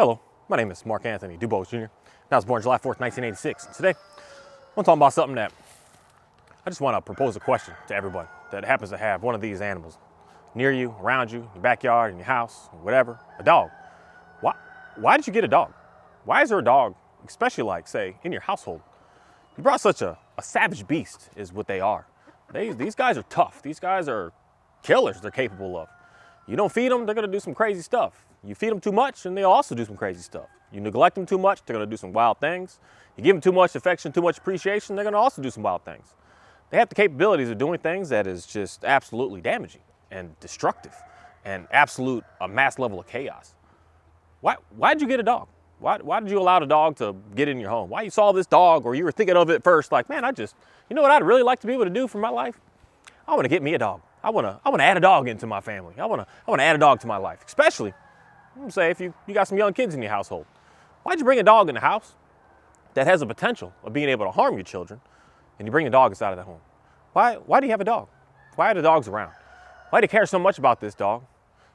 Hello, my name is Mark Anthony Dubose Jr. I was born July 4th, 1986. Today, I want to talk about something that I just want to propose a question to everyone that happens to have one of these animals near you, around you, in your backyard, in your house, whatever, a dog. Why did you get a dog? Why is there a dog, especially like, say, in your household? You brought such a savage beast is what they are. These guys are tough. These guys are killers they're capable of. You don't feed them, they're going to do some crazy stuff. You feed them too much, and they'll also do some crazy stuff. You neglect them too much, they're going to do some wild things. You give them too much affection, too much appreciation, they're going to also do some wild things. They have the capabilities of doing things that is just absolutely damaging and destructive and absolute a mass level of chaos. Why did you get a dog? Why did you allow the dog to get in your home? Why you saw this dog, or you were thinking of it first, like, man, you know what I'd really like to be able to do for my life? I want to get me a dog. I want to add a dog into my family. I want to add a dog to my life, especially, say, if you got some young kids in your household. Why'd you bring a dog in the house that has the potential of being able to harm your children, and you bring a dog inside of the home? Why do you have a dog? Why are the dogs around? Why do you care so much about this dog?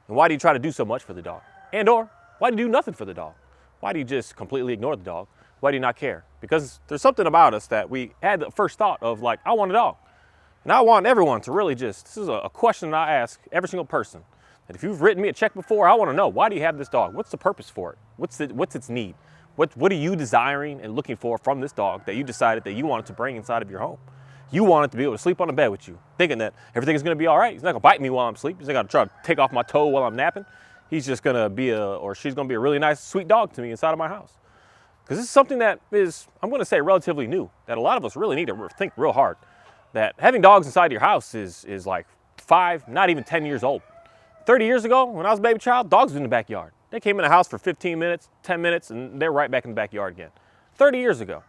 And why do you try to do so much for the dog? And or why do you do nothing for the dog? Why do you just completely ignore the dog? Why do you not care? Because there's something about us that we had the first thought of, like, I want a dog. And I want everyone to really this is a question that I ask every single person. That if you've written me a check before, I want to know, why do you have this dog? What's the purpose for it? What's its need? What are you desiring and looking for from this dog that you decided that you wanted to bring inside of your home? You wanted to be able to sleep on the bed with you, thinking that everything is going to be all right. He's not going to bite me while I'm asleep. He's not going to try to take off my toe while I'm napping. He's just going to be she's going to be a really nice, sweet dog to me inside of my house. Because this is something that is, I'm going to say, relatively new, that a lot of us really need to think real hard. That having dogs inside your house is like 5, not even 10 years old. 30 years ago, when I was a baby child, dogs were in the backyard. They came in the house for 15 minutes, 10 minutes, and they're right back in the backyard again. 30 years ago,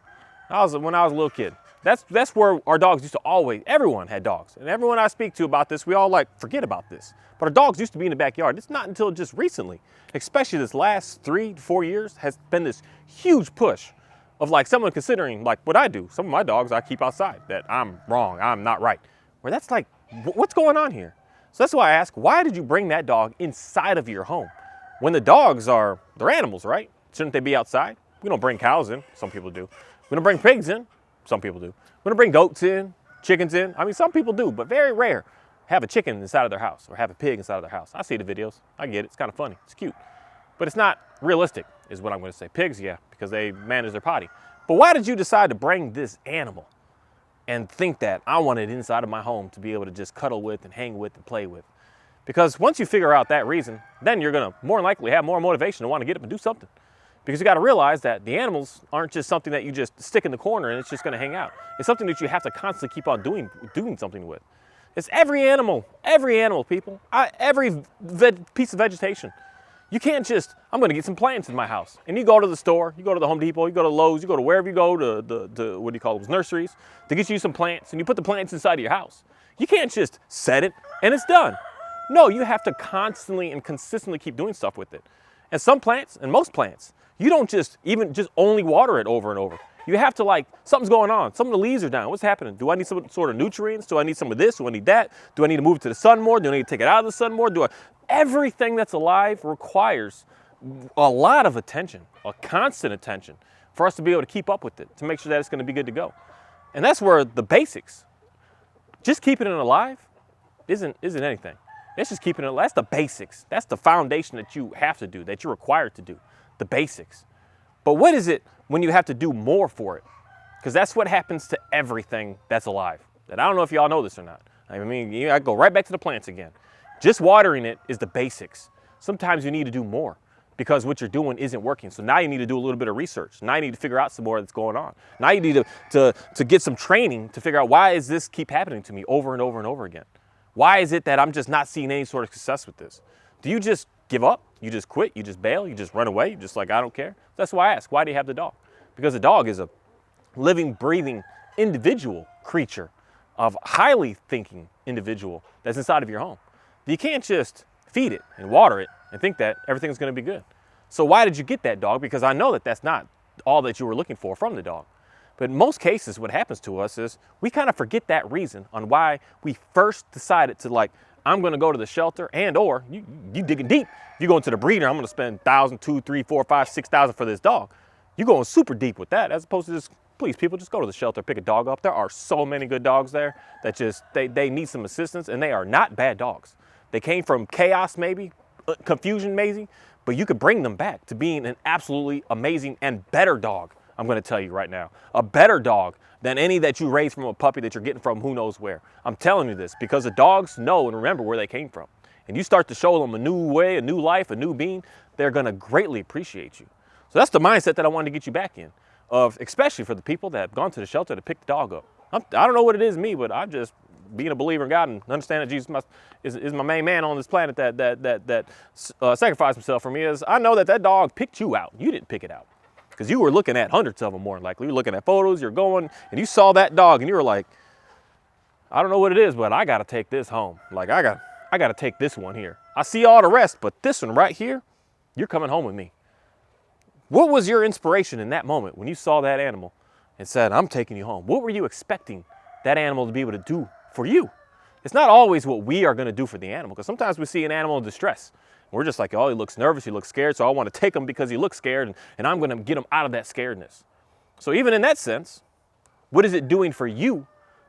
when I was a little kid. That's where our dogs used to everyone had dogs. And everyone I speak to about this, we all forget about this. But our dogs used to be in the backyard. It's not until just recently, especially this last 3 to 4 years, has been this huge push of someone considering what I do. Some of my dogs I keep outside, that I'm wrong, I'm not right. Where that's what's going on here? So that's why I ask, why did you bring that dog inside of your home? When the dogs they're animals, right? Shouldn't they be outside? We don't bring cows in, some people do. We don't bring pigs in, some people do. We don't bring goats in, chickens in. I mean, some people do, but very rare have a chicken inside of their house or have a pig inside of their house. I see the videos, I get it, it's kind of funny, it's cute. But it's not realistic, is what I'm going to say. Pigs, yeah, because they manage their potty. But why did you decide to bring this animal and think that I want it inside of my home to be able to just cuddle with and hang with and play with? Because once you figure out that reason, then you're going to more than likely have more motivation to want to get up and do something. Because you got to realize that the animals aren't just something that you just stick in the corner and it's just going to hang out. It's something that you have to constantly keep on doing something with. It's every animal, people, every piece of vegetation. You can't just, I'm going to get some plants in my house. And you go to the store, you go to the Home Depot, you go to Lowe's, you go to wherever you go to what do you call those, nurseries, to get you some plants, and you put the plants inside of your house. You can't just set it and it's done. No, you have to constantly and consistently keep doing stuff with it. And some plants, and most plants, you don't just only water it over and over. You have to something's going on. Some of the leaves are down. What's happening? Do I need some sort of nutrients? Do I need some of this? Do I need that? Do I need to move it to the sun more? Do I need to take it out of the sun more? Everything that's alive requires a lot of attention, a constant attention, for us to be able to keep up with it, to make sure that it's going to be good to go. And that's where the basics, just keeping it alive isn't anything. It's just keeping it alive. That's the basics. That's the foundation that you have to do, that you're required to do, the basics. But what is it when you have to do more for it? Because that's what happens to everything that's alive. And I don't know if y'all know this or not. I mean, I go right back to the plants again. Just watering it is the basics. Sometimes you need to do more because what you're doing isn't working. So now you need to do a little bit of research. Now you need to figure out some more that's going on. Now you need to get some training to figure out, why does this keep happening to me over and over and over again? Why is it that I'm just not seeing any sort of success with this? Do you just give up? You just quit? You just bail? You just run away? You're just I don't care? That's why I ask, why do you have the dog? Because the dog is a living, breathing, individual creature, of highly thinking individual that's inside of your home. You can't just feed it and water it and think that everything's going to be good. So why did you get that dog? Because I know that that's not all that you were looking for from the dog. But in most cases, what happens to us is we kind of forget that reason on why we first decided to I'm going to go to the shelter, and or you digging deep. You go into the breeder, I'm going to spend 1,000, 2, 3, 4, 5, 6,000 for this dog. You going super deep with that, as opposed to just, please, people, just go to the shelter, pick a dog up. There are so many good dogs there that just, they need some assistance, and they are not bad dogs. They came from chaos, maybe, confusion, maybe, but you could bring them back to being an absolutely amazing and better dog. I'm going to tell you right now, a better dog than any that you raise from a puppy that you're getting from who knows where. I'm telling you this because the dogs know and remember where they came from. And you start to show them a new way, a new life, a new being, they're going to greatly appreciate you. So that's the mindset that I wanted to get you back in, of especially for the people that have gone to the shelter to pick the dog up. I don't know what it is me, but I'm just being a believer in God and understand that Jesus is my main man on this planet that sacrificed himself for me. Is I know that dog picked you out. You didn't pick it out. Because you were looking at hundreds of them more than likely. You were looking at photos, you're going, and you saw that dog, and you were like, I don't know what it is, but I got to take this home. Like, I got to take this one here. I see all the rest, but this one right here, you're coming home with me. What was your inspiration in that moment when you saw that animal and said, I'm taking you home? What were you expecting that animal to be able to do for you? It's not always what we are going to do for the animal, because sometimes we see an animal in distress. We're just like, oh, he looks nervous, he looks scared, so I want to take him because he looks scared, and I'm going to get him out of that scaredness. So even in that sense, what is it doing for you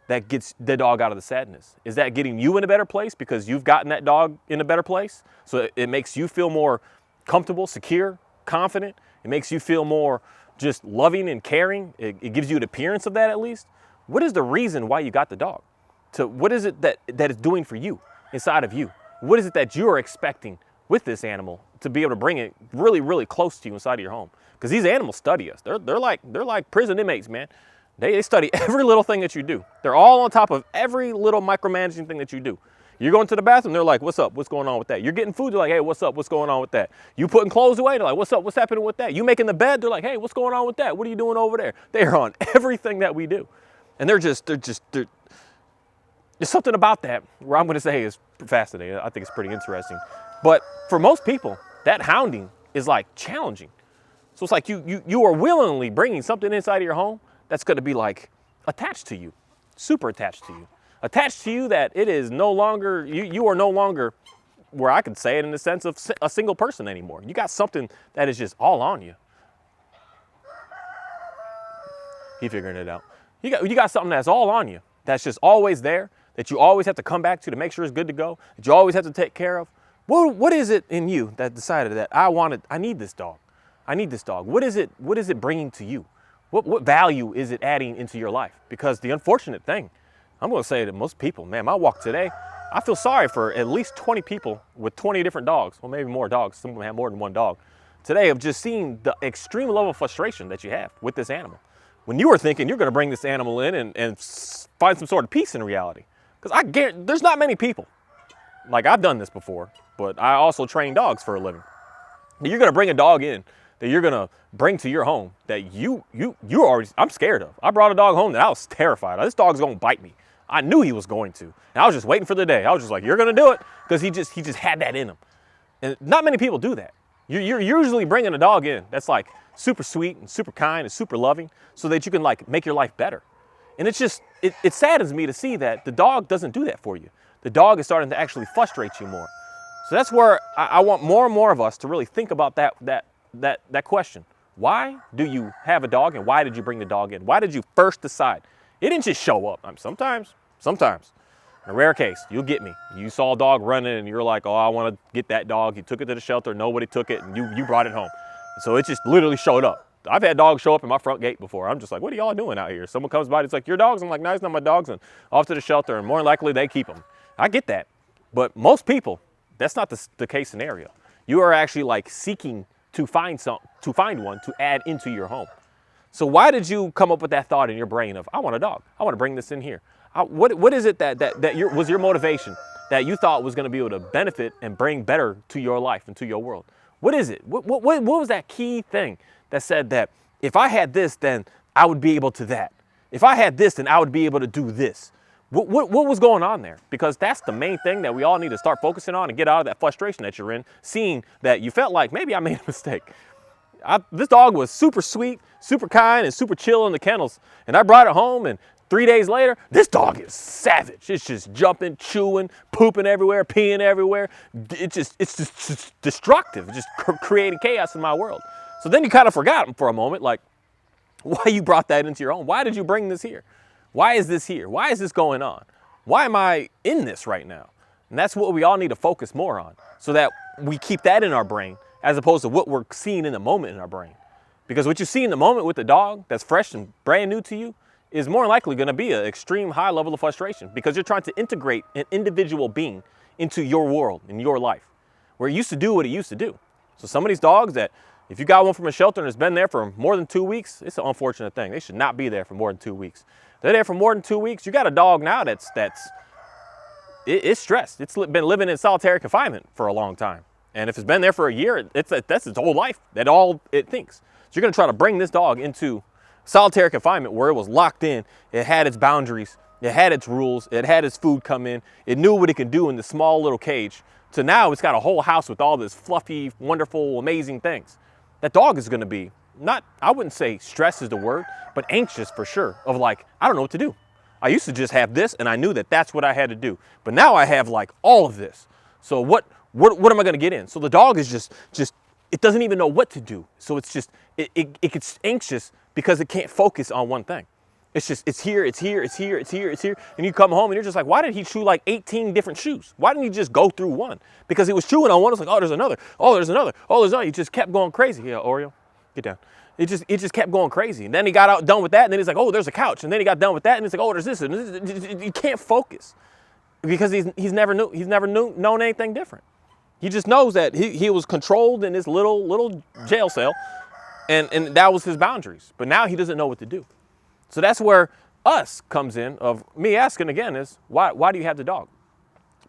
that gets the dog out of the sadness? Is that getting you in a better place because you've gotten that dog in a better place? So it makes you feel more comfortable, secure, confident. It makes you feel more just loving and caring. It gives you an appearance of that at least. What is the reason why you got the dog? What is it that it's doing for you, inside of you? What is it that you're expecting with this animal to be able to bring it really, really close to you inside of your home? Because these animals study us. They're like prison inmates, man. They study every little thing that you do. They're all on top of every little micromanaging thing that you do. You're going to the bathroom, they're like, what's up? What's going on with that? You're getting food, they're like, hey, what's up? What's going on with that? You putting clothes away, they're like, what's up? What's happening with that? You making the bed, they're like, hey, what's going on with that? What are you doing over there? They are on everything that we do. And there's something about that where I'm going to say is fascinating. I think it's pretty interesting. But for most people, that hounding is like challenging. So it's like you are willingly bringing something inside of your home that's going to be like attached to you, super attached to you. Attached to you that it is no longer, you are no longer, where I could say it in the sense of a single person anymore. You got something that is just all on you. He figuring it out. You got something that's all on you, that's just always there, that you always have to come back to make sure it's good to go, that you always have to take care of. What is it in you that decided that I need this dog? I need this dog. What is it bringing to you? What value is it adding into your life? Because the unfortunate thing, I'm going to say that most people, man, my walk today, I feel sorry for at least 20 people with 20 different dogs, well, maybe more dogs. Some of them have more than one dog. Today, of just seeing the extreme level of frustration that you have with this animal. When you were thinking you're going to bring this animal in and find some sort of peace in reality. Because I guarantee there's not many people. Like, I've done this before, but I also train dogs for a living. You're going to bring a dog in that you're going to bring to your home that you're already, I'm scared of. I brought a dog home that I was terrified. This dog's going to bite me. I knew he was going to. And I was just waiting for the day. I was just like, you're going to do it, because he just had that in him. And not many people do that. You're usually bringing a dog in that's like super sweet and super kind and super loving so that you can like make your life better. And it's just, it saddens me to see that the dog doesn't do that for you. The dog is starting to actually frustrate you more. So that's where I want more and more of us to really think about that question. Why do you have a dog, and why did you bring the dog in? Why did you first decide? It didn't just show up. Sometimes, in a rare case, you'll get me. You saw a dog running and you're like, oh, I want to get that dog. You took it to the shelter, nobody took it, and you brought it home. So it just literally showed up. I've had dogs show up in my front gate before. I'm just like, what are y'all doing out here? Someone comes by, it's like, your dogs? I'm like, no, it's not my dogs. And off to the shelter, and more than likely they keep them. I get that. But most people, that's not the case scenario. You are actually like seeking to find one to add into your home. So why did you come up with that thought in your brain of, I want a dog. I want to bring this in here. What is it that was your motivation that you thought was going to be able to benefit and bring better to your life and to your world? What is it? What was that key thing that said that if I had this, then I would be able to that? If I had this, then I would be able to do this. What was going on there? Because that's the main thing that we all need to start focusing on and get out of that frustration that you're in, seeing that you felt like maybe I made a mistake. This dog was super sweet, super kind, and super chill in the kennels. And I brought it home, and 3 days later, this dog is savage. It's just jumping, chewing, pooping everywhere, peeing everywhere. It's just destructive. It's just creating chaos in my world. So then you kind of forgot him for a moment, like, why you brought that into your own? Why did you bring this here? Why is this here? Why is this going on? Why am I in this right now? And that's what we all need to focus more on, so that we keep that in our brain as opposed to what we're seeing in the moment in our brain. Because what you see in the moment with the dog that's fresh and brand new to you is more likely going to be an extreme high level of frustration, because you're trying to integrate an individual being into your world, in your life, where it used to do what it used to do. So some of these dogs that, if you got one from a shelter and it's been there for more than 2 weeks, it's an unfortunate thing. They should not be there for more than 2 weeks. They're there for more than 2 weeks. You got a dog now it's stressed. It's been living in solitary confinement for a long time. And if it's been there for a year, that's its whole life. That's all it thinks. So you're going to try to bring this dog into solitary confinement where it was locked in. It had its boundaries. It had its rules. It had its food come in. It knew what it could do in the small little cage. So now it's got a whole house with all this fluffy, wonderful, amazing things. That dog is going to be not, I wouldn't say stress is the word, but anxious for sure, of like, I don't know what to do. I used to just have this and I knew that that's what I had to do. But now I have like all of this. So what am I going to get in? So the dog is just it doesn't even know what to do. So it's just, it gets anxious because it can't focus on one thing. It's just, it's here. And you come home and you're just like, why did he chew like 18 different shoes? Why didn't he just go through one? Because he was chewing on one. It's like, oh, there's another. Oh, there's another. Oh, there's another. He just kept going crazy. Yeah, Oreo, get down. It just kept going crazy. And then he got done with that. And then he's like, oh, there's a couch. And then he got done with that. And he's like, oh, there's this. And this. You can't focus because he's never known anything different. He just knows that he was controlled in this little jail cell. And that was his boundaries. But now he doesn't know what to do. So that's where us comes in, of me asking again is, why do you have the dog?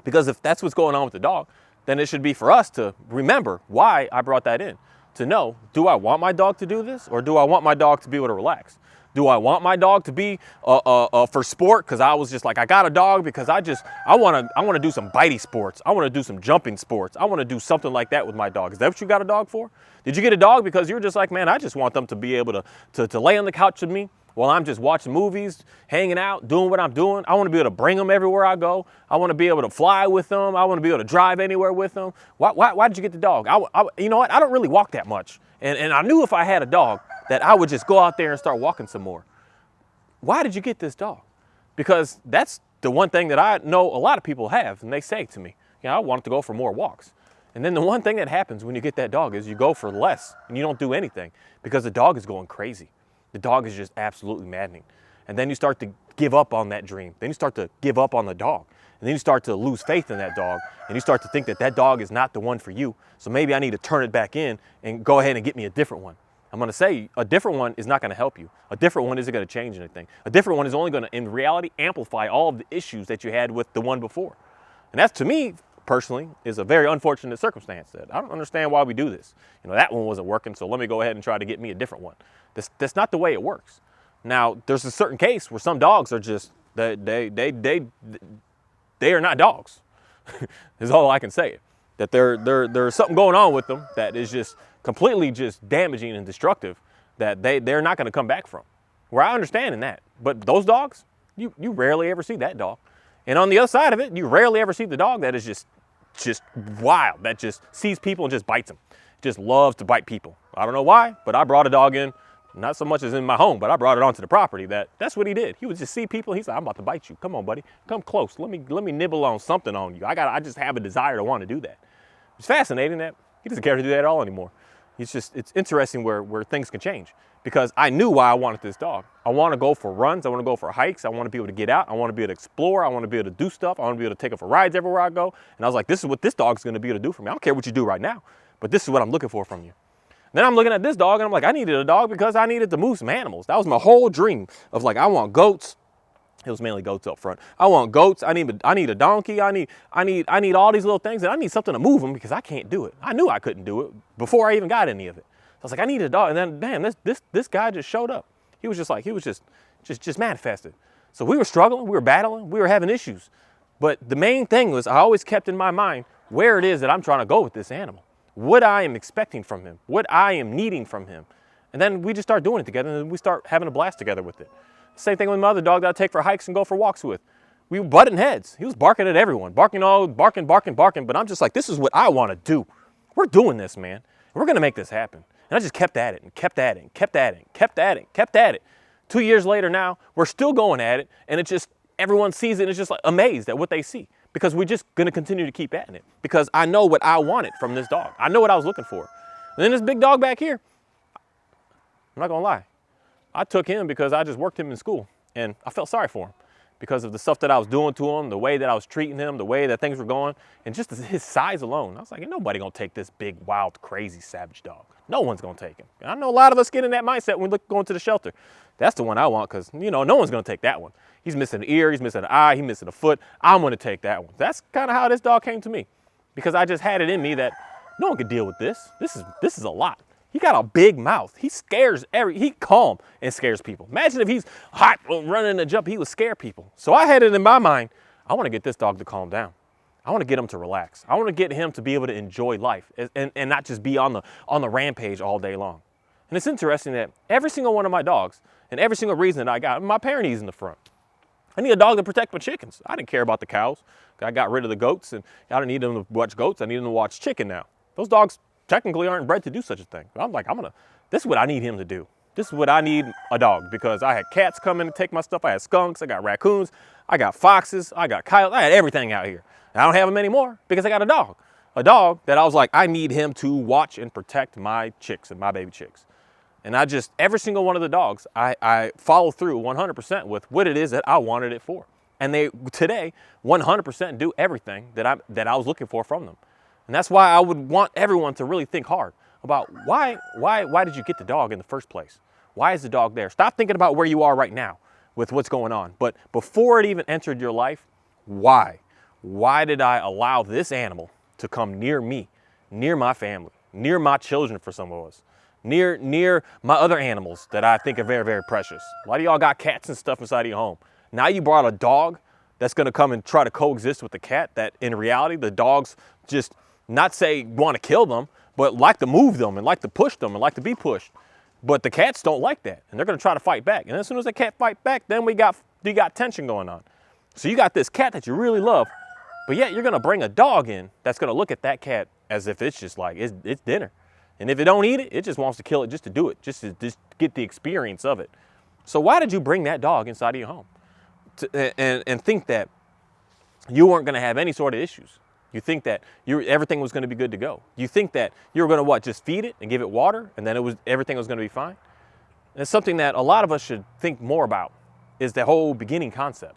Because if that's what's going on with the dog, then it should be for us to remember why I brought that in. To know, do I want my dog to do this, or do I want my dog to be able to relax? Do I want my dog to be for sport? Because I was just like, I got a dog because I want to do some bitey sports. I want to do some jumping sports. I want to do something like that with my dog. Is that what you got a dog for? Did you get a dog because you were just like, man, I just want them to be able to lay on the couch with me while I'm just watching movies, hanging out, doing what I'm doing? I want to be able to bring them everywhere I go. I want to be able to fly with them. I want to be able to drive anywhere with them. Why did you get the dog? You know what? I don't really walk that much. And I knew if I had a dog that I would just go out there and start walking some more. Why did you get this dog? Because that's the one thing that I know a lot of people have, and they say to me, I want to go for more walks. And then the one thing that happens when you get that dog is you go for less and you don't do anything because the dog is going crazy. The dog is just absolutely maddening. And then you start to give up on that dream. Then you start to give up on the dog. And then you start to lose faith in that dog. And you start to think that that dog is not the one for you. So maybe I need to turn it back in and go ahead and get me a different one. I'm going to say a different one is not going to help you. A different one isn't going to change anything. A different one is only going to, in reality, amplify all of the issues that you had with the one before. And that's, to me, personally, is a very unfortunate circumstance. That I don't understand why we do this. That one wasn't working, so let me go ahead and try to get me a different one. That's not the way it works. Now, there's a certain case where some dogs are just, they are not dogs. Is all I can say. That there's something going on with them that is just completely just damaging and destructive that they're not going to come back from. Where I understand in that. But those dogs, you rarely ever see that dog. And on the other side of it, you rarely ever see the dog that is just wild, that just sees people and just bites them. Just loves to bite people. I don't know why, but I brought a dog in, not so much as in my home, but I brought it onto the property. That's what he did. He would just see people. He's like, I'm about to bite you. Come on, buddy. Come close. Let me nibble on something on you. I just have a desire to want to do that. It's fascinating that he doesn't care to do that at all anymore. It's interesting where things can change, because I knew why I wanted this dog. I want to go for runs. I want to go for hikes. I want to be able to get out. I want to be able to explore. I want to be able to do stuff. I want to be able to take it for rides everywhere I go. And I was like, this is what this dog's going to be able to do for me. I don't care what you do right now, but this is what I'm looking for from you. Then I'm looking at this dog and I'm like, I needed a dog because I needed to move some animals. That was my whole dream of like, I want goats. It was mainly goats up front. I want goats. I need a donkey. I need all these little things, and I need something to move them because I can't do it. I knew I couldn't do it before I even got any of it. I was like, I need a dog. And then, damn, this guy just showed up. He was just manifested. So we were struggling, we were battling, we were having issues. But the main thing was I always kept in my mind where it is that I'm trying to go with this animal, what I am expecting from him, what I am needing from him. And then we just start doing it together, and we start having a blast together with it. Same thing with my other dog that I take for hikes and go for walks with. We were butting heads. He was barking at everyone, barking, but I'm just like, this is what I want to do. We're doing this, man. We're going to make this happen. And I just kept at it and kept at it and kept at it and kept at it and kept at it. 2 years later now, we're still going at it, and it just, everyone sees it and is just like amazed at what they see, because we're just going to continue to keep at it, because I know what I wanted from this dog. I know what I was looking for. And then this big dog back here, I'm not going to lie, I took him because I just worked him in school, and I felt sorry for him because of the stuff that I was doing to him, the way that I was treating him, the way that things were going, and just his size alone. I was like, ain't nobody gonna take this big, wild, crazy, savage dog. No one's gonna take him. And I know a lot of us get in that mindset when we look going to the shelter. That's the one I want, because no one's gonna take that one. He's missing an ear, he's missing an eye, he's missing a foot. I'm gonna take that one. That's kind of how this dog came to me, because I just had it in me that no one could deal with this. This is a lot. He got a big mouth. He scares he calm and scares people. Imagine if he's hot, running and jump, he would scare people. So I had it in my mind, I want to get this dog to calm down. I want to get him to relax. I want to get him to be able to enjoy life and not just be on the rampage all day long. And it's interesting that every single one of my dogs and every single reason that I got, my parenting in the front. I need a dog to protect my chickens. I didn't care about the cows. I got rid of the goats, and I don't need them to watch goats. I need them to watch chicken now. Those dogs technically aren't bred to do such a thing. But I'm like, this is what I need him to do. This is what I need a dog, because I had cats come in and take my stuff. I had skunks, I got raccoons, I got foxes, I got coyotes, I had everything out here. And I don't have them anymore because I got a dog. A dog that I was like, I need him to watch and protect my chicks and my baby chicks. And every single one of the dogs, I follow through 100% with what it is that I wanted it for. And they today 100% do everything that I was looking for from them. And that's why I would want everyone to really think hard about why did you get the dog in the first place? Why is the dog there? Stop thinking about where you are right now with what's going on. But before it even entered your life, why? Why did I allow this animal to come near me, near my family, near my children for some of us, near my other animals that I think are very, very precious? Why do y'all got cats and stuff inside of your home? Now you brought a dog that's gonna come and try to coexist with the cat, that in reality, the dogs just not say want to kill them, but like to move them and like to push them and like to be pushed. But the cats don't like that, and they're going to try to fight back. And as soon as the cat fight back, then you got tension going on. So you got this cat that you really love, but yet you're going to bring a dog in that's going to look at that cat as if it's just like it's dinner. And if it don't eat it, it just wants to kill it just to do it, just to get the experience of it. So why did you bring that dog inside of your home and think that you weren't going to have any sort of issues? You think that everything was going to be good to go. You think that you were going to just feed it and give it water, and then everything was going to be fine. And it's something that a lot of us should think more about, is the whole beginning concept.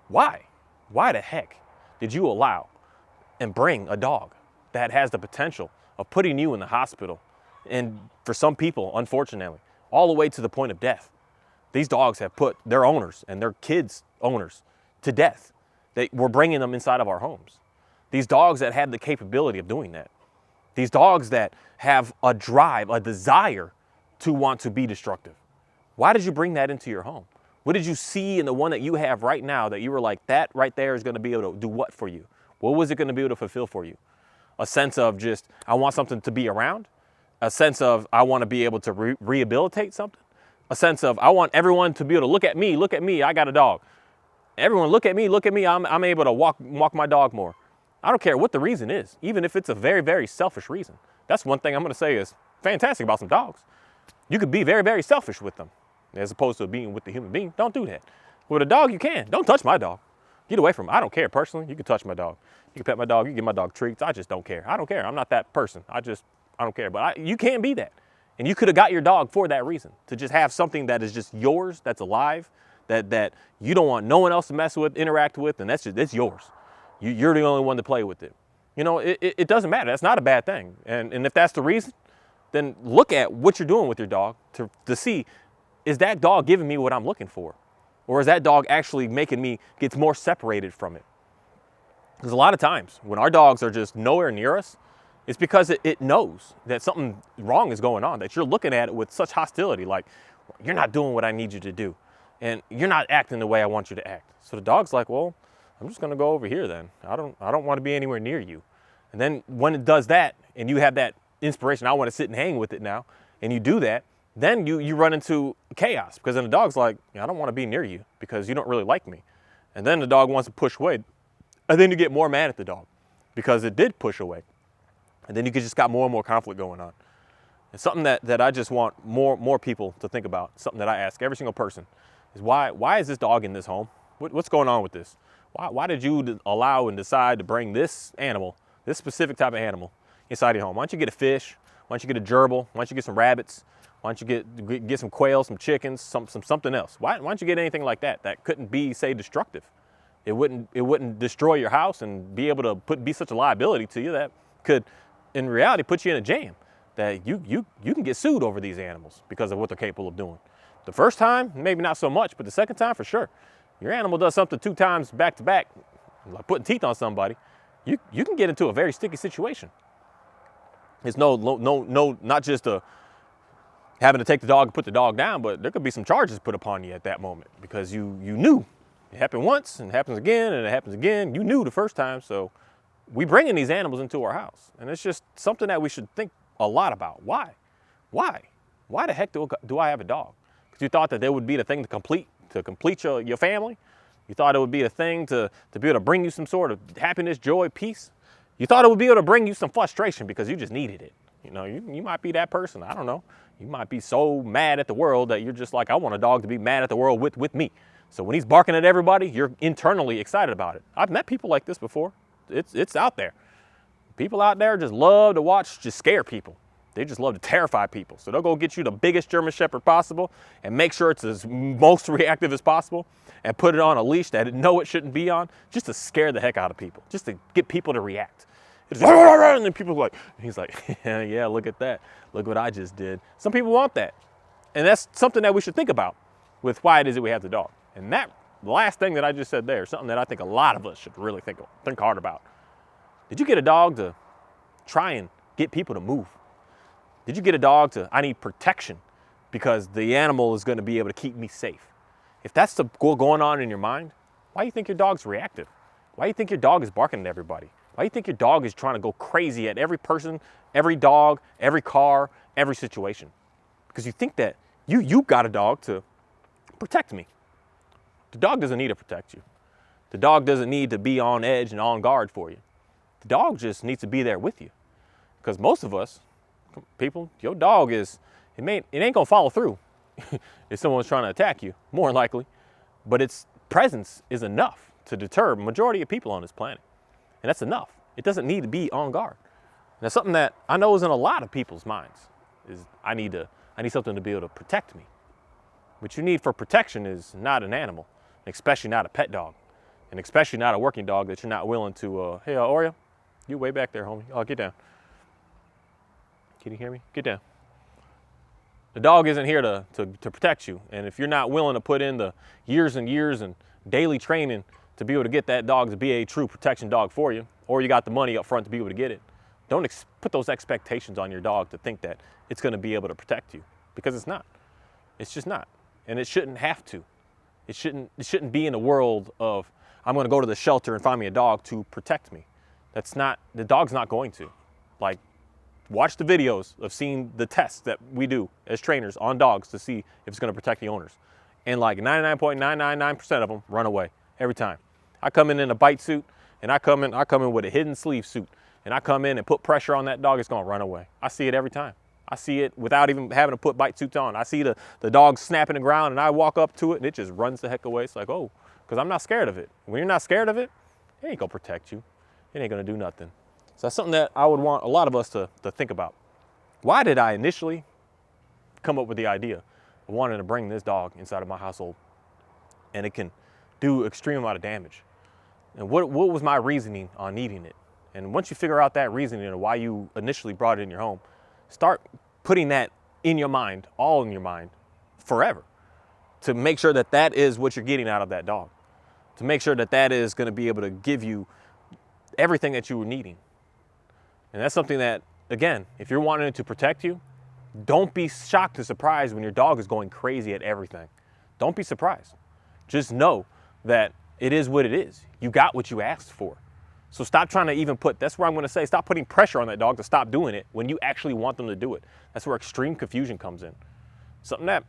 Why? Why the heck did you allow and bring a dog that has the potential of putting you in the hospital, and for some people, unfortunately, all the way to the point of death? These dogs have put their owners and their kids' owners to death. We're bringing them inside of our homes. These dogs that have the capability of doing that. These dogs that have a drive, a desire to want to be destructive. Why did you bring that into your home? What did you see in the one that you have right now that you were like, that right there is going to be able to do what for you? What was it going to be able to fulfill for you? A sense of just, I want something to be around. A sense of, I want to be able to rehabilitate something. A sense of, I want everyone to be able to look at me, I got a dog. Everyone look at me, I'm able to walk my dog more. I don't care what the reason is, even if it's a very, very selfish reason. That's one thing I'm going to say is fantastic about some dogs. You could be very, very selfish with them, as opposed to being with the human being. Don't do that. With a dog, you can. Don't touch my dog. Get away from him. I don't care personally. You can touch my dog. You can pet my dog. You can give my dog treats. I just don't care. I don't care. I'm not that person. I don't care. But you can be that. And you could have got your dog for that reason, to just have something that is just yours, that's alive, that you don't want no one else to mess with, interact with, and it's yours. You're the only one to play with it. It doesn't matter. That's not a bad thing. And if that's the reason, then look at what you're doing with your dog to see, is that dog giving me what I'm looking for? Or is that dog actually making me get more separated from it? Because a lot of times when our dogs are just nowhere near us, it's because it knows that something wrong is going on, that you're looking at it with such hostility, like, you're not doing what I need you to do, and you're not acting the way I want you to act. So the dog's like, well, I'm just going to go over here then. I don't want to be anywhere near you. And then when it does that, and you have that inspiration, I want to sit and hang with it now, and you do that, then you run into chaos, because then the dog's like, I don't want to be near you because you don't really like me. And then the dog wants to push away. And then you get more mad at the dog because it did push away. And then you just got more and more conflict going on. It's something that I just want more people to think about. Something that I ask every single person is, why is this dog in this home? What's going on with this? Why did you allow and decide to bring this animal, this specific type of animal, inside your home? Why don't you get a fish? Why don't you get a gerbil? Why don't you get some rabbits? Why don't you get some quail, some chickens, something else? Why don't you get anything like that couldn't be, say, destructive? It wouldn't destroy your house and be able to be such a liability to you that could, in reality, put you in a jam. That you can get sued over these animals because of what they're capable of doing. The first time, maybe not so much, but the second time, for sure. Your animal does something 2 times back to back, like putting teeth on somebody, you can get into a very sticky situation. It's not just having to take the dog and put the dog down, but there could be some charges put upon you at that moment because you knew. It happened once and it happens again and it happens again. You knew the first time, so we bring in these animals into our house. And it's just something that we should think a lot about. Why? Why the heck do I have a dog? Because you thought that there would be the thing to complete your family. You thought it would be a thing to be able to bring you some sort of happiness, joy, peace. You thought it would be able to bring you some frustration because you just needed it. You might be that person. I don't know. You might be so mad at the world that you're just like, I want a dog to be mad at the world with me. So when he's barking at everybody, you're internally excited about it. I've met people like this before. It's out there. People out there just love to watch, just scare people. They just love to terrify people. So they'll go get you the biggest German Shepherd possible and make sure it's as most reactive as possible and put it on a leash that it know it shouldn't be on, just to scare the heck out of people, just to get people to react. It's and then people are like, he's like, yeah, look at that. Look what I just did. Some people want that. And that's something that we should think about with why it is that we have the dog. And that last thing that I just said there is something that I think a lot of us should really think hard about. Did you get a dog to try and get people to move? Did you get a dog to, I need protection because the animal is going to be able to keep me safe? If that's the goal going on in your mind, why do you think your dog's reactive? Why do you think your dog is barking at everybody? Why do you think your dog is trying to go crazy at every person, every dog, every car, every situation? Because you think that you got a dog to protect me. The dog doesn't need to protect you. The dog doesn't need to be on edge and on guard for you. The dog just needs to be there with you. Because most of us, people, your dog it ain't gonna follow through if someone's trying to attack you, more likely. But its presence is enough to deter the majority of people on this planet. And that's enough. It doesn't need to be on guard. And that's something that I know is in a lot of people's minds, is I need something to be able to protect me. What you need for protection is not an animal, especially not a pet dog, and especially not a working dog that you're not willing to, hey, Oreo, you way back there, homie. Oh, get down. Can you hear me? Get down. The dog isn't here to protect you. And if you're not willing to put in the years and years and daily training to be able to get that dog to be a true protection dog for you, or you got the money up front to be able to get it, don't put those expectations on your dog to think that it's going to be able to protect you, because it's not. It's just not. And it shouldn't have to. It shouldn't be in a world of, I'm going to go to the shelter and find me a dog to protect me. The dog's not going to. Like, watch the videos of seeing the tests that we do as trainers on dogs to see if it's going to protect the owners. And like 99.999% of them run away every time. I come in a bite suit, and I come in with a hidden sleeve suit, and I come in and put pressure on that dog, it's going to run away. I see it every time. I see it without even having to put bite suits on. I see the dog snapping the ground, and I walk up to it, and it just runs the heck away. It's like, oh, because I'm not scared of it. When you're not scared of it, it ain't going to protect you. It ain't going to do nothing. So that's something that I would want a lot of us to think about. Why did I initially come up with the idea of wanting to bring this dog inside of my household? And it can do extreme amount of damage. And what was my reasoning on needing it? And once you figure out that reasoning and why you initially brought it in your home, start putting that in your mind, all in your mind, forever, to make sure that that is what you're getting out of that dog, to make sure that that is going to be able to give you everything that you were needing. And that's something that, again, if you're wanting it to protect you, don't be shocked and surprised when your dog is going crazy at everything. Don't be surprised. Just know that it is what it is. You got what you asked for. So stop trying to even that's where I'm going to say, stop putting pressure on that dog to stop doing it when you actually want them to do it. That's where extreme confusion comes in. Something that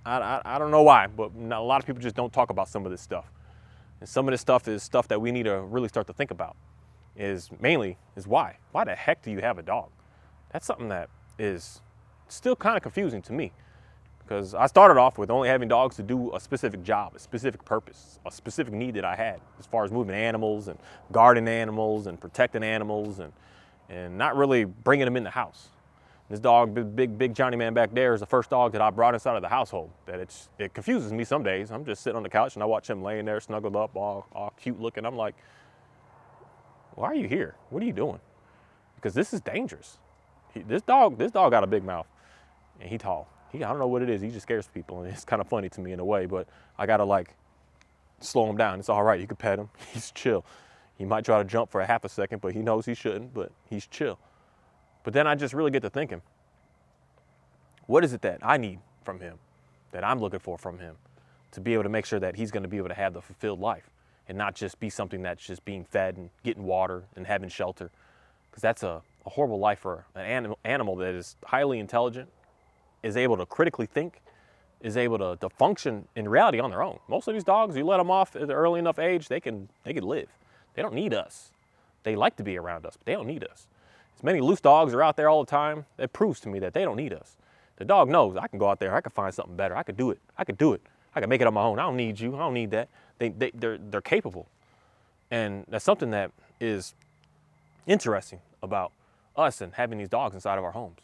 I don't know why, but a lot of people just don't talk about some of this stuff. And some of this stuff is stuff that we need to really start to think about. Mainly why? Why the heck do you have a dog? That's something that is still kind of confusing to me, because I started off with only having dogs to do a specific job, a specific purpose, a specific need that I had as far as moving animals and guarding animals and protecting animals and not really bringing them in the house. This dog, big Johnny man back there, is the first dog that I brought inside of the household. It confuses me some days. I'm just sitting on the couch and I watch him laying there snuggled up, all cute looking. I'm like, why are you here? What are you doing? Because this is dangerous. This dog got a big mouth, and he's tall. I don't know what it is. He just scares people, and it's kind of funny to me in a way. But I gotta like slow him down. It's all right. You can pet him. He's chill. He might try to jump for a half a second, but he knows he shouldn't. But he's chill. But then I just really get to thinking, what is it that I need from him, that I'm looking for from him, to be able to make sure that he's going to be able to have the fulfilled life and not just be something that's just being fed and getting water and having shelter, because that's a horrible life for an animal that is highly intelligent, is able to critically think, is able to function in reality on their own. Most of these dogs, you let them off at an early enough age, they can live. They don't need us. They like to be around us, but they don't need us. As many loose dogs are out there all the time, that proves to me that they don't need us. The dog knows I can go out there, I can find something better, I can do it. I can make it on my own. I don't need you, I don't need that. They're capable. And that's something that is interesting about us and having these dogs inside of our homes.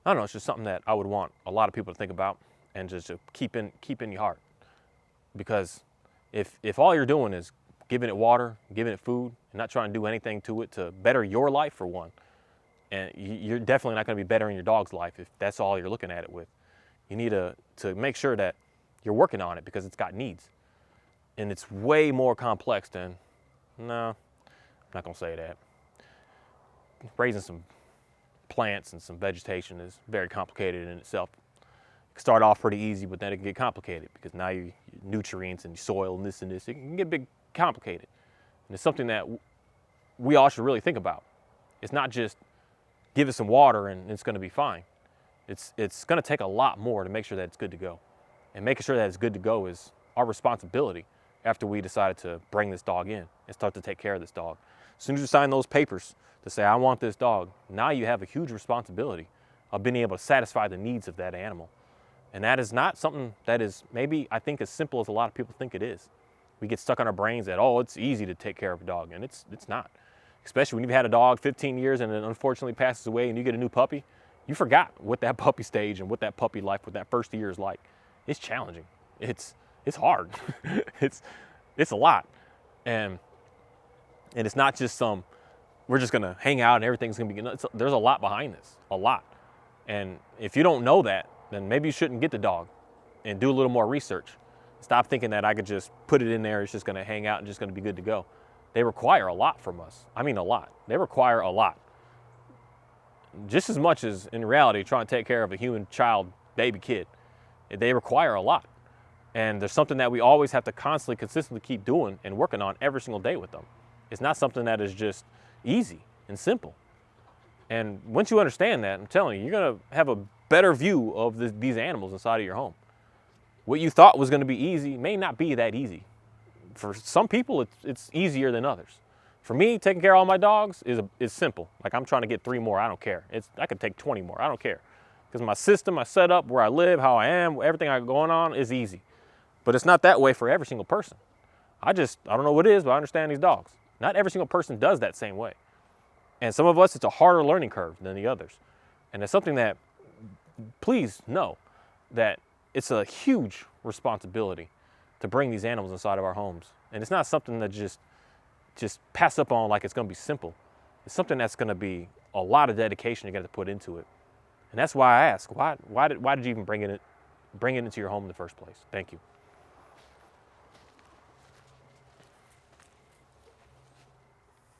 I don't know, it's just something that I would want a lot of people to think about and just to keep in your heart. Because if all you're doing is giving it water, giving it food, and not trying to do anything to it to better your life, for one, and you're definitely not going to be bettering your dog's life if that's all you're looking at it with. You need to make sure that you're working on it, because it's got needs. And it's way more complex than, no, I'm not going to say that. Raising some plants and some vegetation is very complicated in itself. It can start off pretty easy, but then it can get complicated, because now your nutrients and soil and this, it can get big complicated. And it's something that we all should really think about. It's not just give it some water and it's going to be fine. It's going to take a lot more to make sure that it's good to go. And making sure that it's good to go is our responsibility after we decided to bring this dog in and start to take care of this dog. As soon as you sign those papers to say, I want this dog, now you have a huge responsibility of being able to satisfy the needs of that animal. And that is not something that is maybe, I think, as simple as a lot of people think it is. We get stuck on our brains that, oh, it's easy to take care of a dog, and it's not. Especially when you've had a dog 15 years and it unfortunately passes away and you get a new puppy, you forgot what that puppy stage and what that puppy life, what that first year is like. It's challenging. It's hard. it's a lot. And it's not just we're just gonna hang out and everything's gonna be good. There's a lot behind this, a lot. And if you don't know that, then maybe you shouldn't get the dog and do a little more research. Stop thinking that I could just put it in there, it's just gonna hang out and just gonna be good to go. They require a lot from us. I mean, a lot. They require a lot. Just as much as in reality trying to take care of a human child, baby kid. They require a lot. And there's something that we always have to constantly, consistently keep doing and working on every single day with them. It's not something that is just easy and simple. And once you understand that, I'm telling you, you're gonna have a better view of these animals inside of your home. What you thought was gonna be easy may not be that easy. For some people, it's easier than others. For me, taking care of all my dogs is simple. Like, I'm trying to get 3 more, I don't care. I could take 20 more, I don't care. Because my system, my setup, where I live, how I am, everything I got going on is easy. But it's not that way for every single person. I don't know what it is, but I understand these dogs. Not every single person does that same way. And some of us, it's a harder learning curve than the others. And it's something that, please know that it's a huge responsibility to bring these animals inside of our homes. And it's not something that just pass up on like it's gonna be simple. It's something that's gonna be a lot of dedication you're gonna have to put into it. And that's why I ask, why did you even bring it into your home in the first place? Thank you.